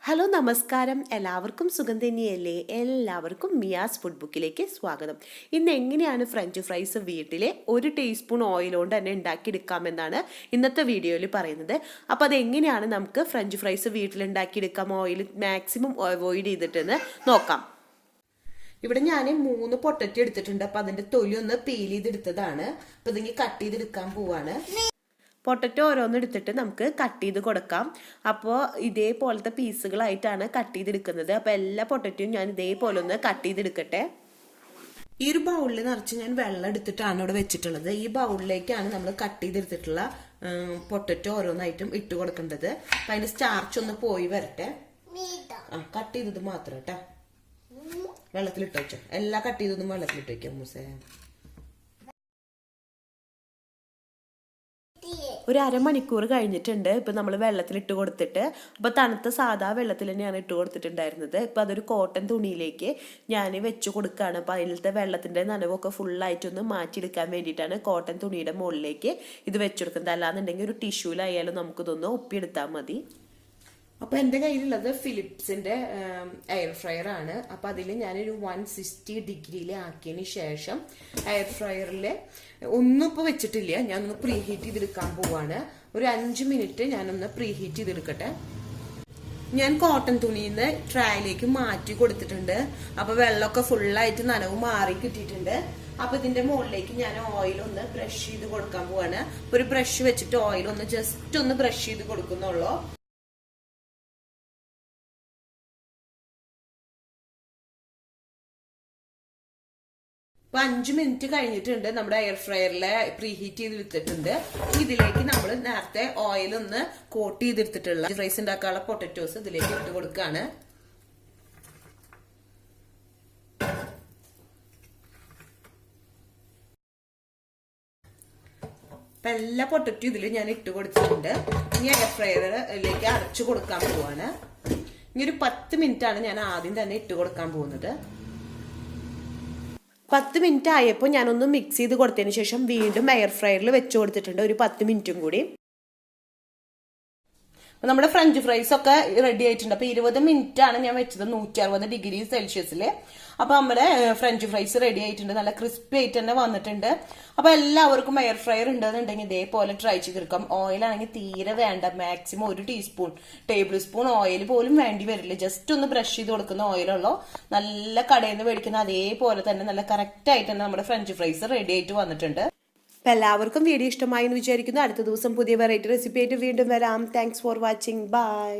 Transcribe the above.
Hello നമസ്കാരം, എല്ലാവർക്കും സുഖം തന്നെയല്ലേ? എല്ലാവർക്കും മിയാസ് ഫുഡ് ബുക്കിലേക്ക് സ്വാഗതം. ഇന്ന് എങ്ങനെയാണ് ഫ്രഞ്ച് ഫ്രൈസ് വീട്ടിലെ 1 ടീസ്പൂൺ ഓയിൽ കൊണ്ട് തന്നെ ഉണ്ടാക്കിയെടുക്കാമെന്നാണ് ഇന്നത്തെ വീഡിയോയിൽ പറയുന്നത്. അപ്പോൾ അതെങ്ങനെയാണ് നമുക്ക് ഫ്രഞ്ച് ഫ്രൈസ് വീട്ടിലുണ്ടാക്കിയെടുക്കാം, ഓയിൽ മാക്സിമം അവോയ്ഡ് ചെയ്തിട്ടെന്ന് നോക്കാം. ഇവിടെ ഞാൻ 3 പൊട്ടറ്റോ എടുത്തിട്ടുണ്ട്. അപ്പോൾ അതിൻ്റെ തൊലി ഒന്ന് പീൽ ചെയ്തെടുത്തതാണ്. അപ്പോൾ ഇതിങ്ങനെ കട്ട് ചെയ്തെടുക്കാൻ പോവാണ്. പൊട്ടറ്റോ ഓരോന്ന് എടുത്തിട്ട് നമുക്ക് കട്ട് ചെയ്ത് കൊടുക്കാം. അപ്പോൾ ഇതേപോലത്തെ പീസുകളായിട്ടാണ് കട്ട് ചെയ്തെടുക്കുന്നത്. അപ്പോൾ എല്ലാ പൊട്ടറ്റോയും ഞാൻ ഇതേപോലെ ഒന്ന് കട്ട് ചെയ്തെടുക്കട്ടെ. ഈ ഒരു ബൗളിൽ നിറച്ച് ഞാൻ വെള്ളം എടുത്തിട്ടാണ് ഇവിടെ വെച്ചിട്ടുള്ളത്. ഈ ബൗളിലേക്കാണ് നമ്മൾ കട്ട് ചെയ്തെടുത്തിട്ടുള്ള പൊട്ടറ്റോ ഓരോന്നായിട്ടും ഇട്ട് കൊടുക്കേണ്ടത്. അപ്പം അതിന്റെ സ്റ്റാർച്ച് ഒന്ന് പോയി വരട്ടെ. കട്ട് ചെയ്തത് മാത്രം കേട്ടോ വെള്ളത്തിലിട്ട് വെച്ചോ. എല്ലാ കട്ട് ചെയ്തതും വെള്ളത്തിലിട്ട് വെക്കാം മൂസേ. ഒരു അരമണിക്കൂർ കഴിഞ്ഞിട്ടുണ്ട്. ഇപ്പം നമ്മൾ വെള്ളത്തിലിട്ട് കൊടുത്തിട്ട്, അപ്പോൾ തണുത്ത സാധാ വെള്ളത്തിൽ തന്നെയാണ് ഇട്ട് കൊടുത്തിട്ടുണ്ടായിരുന്നത്. ഇപ്പം അതൊരു കോട്ടൺ തുണിയിലേക്ക് ഞാൻ വെച്ച് കൊടുക്കുകയാണ്. അപ്പോൾ അതിലത്തെ വെള്ളത്തിൻ്റെ നനവൊക്കെ ഫുള്ളായിട്ടൊന്ന് മാറ്റിയെടുക്കാൻ വേണ്ടിയിട്ടാണ് കോട്ടൺ തുണിയുടെ മുകളിലേക്ക് ഇത് വെച്ചെടുക്കുന്നത്. അല്ലാന്നുണ്ടെങ്കിൽ ഒരു ടിഷ്യൂലായാലും നമുക്കിതൊന്ന് ഒപ്പിയെടുത്താൽ മതി. അപ്പോൾ എൻ്റെ കയ്യിലുള്ളത് ഫിലിപ്സിൻ്റെ എയർ ഫ്രയർ ആണ്. അപ്പോൾ അതിൽ ഞാനൊരു 160 ഡിഗ്രിയിൽ ആക്കിയതിന് ശേഷം എയർ ഫ്രയറിൽ ഒന്നും ഇപ്പോൾ വെച്ചിട്ടില്ല, ഞാനൊന്ന് പ്രീ ഹീറ്റ് ചെയ്തെടുക്കാൻ പോവാണ്. ഒരു 5 മിനിറ്റ് ഞാനൊന്ന് പ്രീ ഹീറ്റ് ചെയ്തെടുക്കട്ടെ. ഞാൻ കോട്ടൺ തുണിയിൽ നിന്ന് ട്രൈയിലേക്ക് മാറ്റി കൊടുത്തിട്ടുണ്ട്. അപ്പോൾ വെള്ളമൊക്കെ ഫുള്ളായിട്ട് നനവ് മാറി കിട്ടിയിട്ടുണ്ട്. അപ്പോൾ ഇതിന്റെ മുകളിലേക്ക് ഞാൻ ഓയിൽ ഒന്ന് ബ്രഷ് ചെയ്ത് കൊടുക്കാൻ പോവാണ്. ഒരു ബ്രഷ് വെച്ചിട്ട് ഓയിൽ ഒന്ന് ജസ്റ്റ് ഒന്ന് ബ്രഷ് ചെയ്ത് കൊടുക്കുന്നുള്ളൂ. ഇപ്പൊ 5 മിനിറ്റ് കഴിഞ്ഞിട്ടുണ്ട്. നമ്മുടെ എയർ ഫ്രയറിലെ പ്രീ ഹീറ്റ് ചെയ്ത് എടുത്തിട്ടുണ്ട്. ഇതിലേക്ക് നമ്മൾ നേരത്തെ ഓയിൽ ഒന്ന് കോട്ട് ചെയ്തെടുത്തിട്ടുള്ള ഫ്രൈസ് ഉണ്ടാക്കാനുള്ള പൊട്ടറ്റോസ് ഇതിലേക്ക് ഇട്ട് കൊടുക്കുകയാണ്. അപ്പൊ എല്ലാ പൊട്ടറ്റോ ഇതിൽ ഞാൻ ഇട്ട് കൊടുത്തിട്ടുണ്ട്. ഇനി എയർ ഫ്രയറിലേക്ക് അടച്ചു കൊടുക്കാൻ പോവാണ്. ഇനി ഒരു 10 മിനിറ്റ് ആണ് ഞാൻ ആദ്യം തന്നെ ഇട്ട് കൊടുക്കാൻ പോകുന്നത്. 10 മിനിറ്റ് ആയപ്പോൾ ഞാനൊന്ന് മിക്സ് ചെയ്ത് കൊടുത്തതിന് ശേഷം വീണ്ടും എയർ ഫ്രയറിൽ വെച്ച് കൊടുത്തിട്ടുണ്ട് ഒരു 10 മിനിറ്റും കൂടി. നമ്മുടെ ഫ്രഞ്ച് ഫ്രൈസ് ഒക്കെ റെഡി ആയിട്ടുണ്ട്. അപ്പൊ 20 മിനിറ്റ് ആണ് ഞാൻ വെച്ചത് 160 ഡിഗ്രി സെൽഷ്യസില്. അപ്പൊ നമ്മുടെ ഫ്രഞ്ച് ഫ്രൈസ് റെഡി ആയിട്ടുണ്ട്. നല്ല ക്രിസ്പി ആയിട്ട് തന്നെ വന്നിട്ടുണ്ട്. അപ്പൊ എല്ലാവർക്കും എയർ ഫ്രയർ ഉണ്ടെന്നുണ്ടെങ്കിൽ ഇതേപോലെ ട്രൈ ചെയ്തെടുക്കാം. ഓയിൽ ആണെങ്കിൽ തീരെ വേണ്ട, മാക്സിമം 1 ടേബിൾ സ്പൂൺ ഓയിൽ പോലും വേണ്ടി വരില്ല. ജസ്റ്റ് ഒന്ന് ബ്രഷ് ചെയ്ത് കൊടുക്കുന്ന ഓയിലുള്ളൂ. നല്ല കടയിൽ നിന്ന് മേടിക്കുന്ന അതേപോലെ തന്നെ നല്ല കറക്റ്റ് ആയിട്ട് തന്നെ നമ്മുടെ ഫ്രഞ്ച് ഫ്രൈസ് റെഡി ആയിട്ട് വന്നിട്ടുണ്ട്. അപ്പോൾ എല്ലാവർക്കും വീഡിയോ ഇഷ്ടമായി എന്ന് വിചാരിക്കുന്നു. അടുത്ത ദിവസം പുതിയ വെറൈറ്റി റെസിപ്പി ആയിട്ട് വീണ്ടും വരാം. Thanks for watching. ബൈ.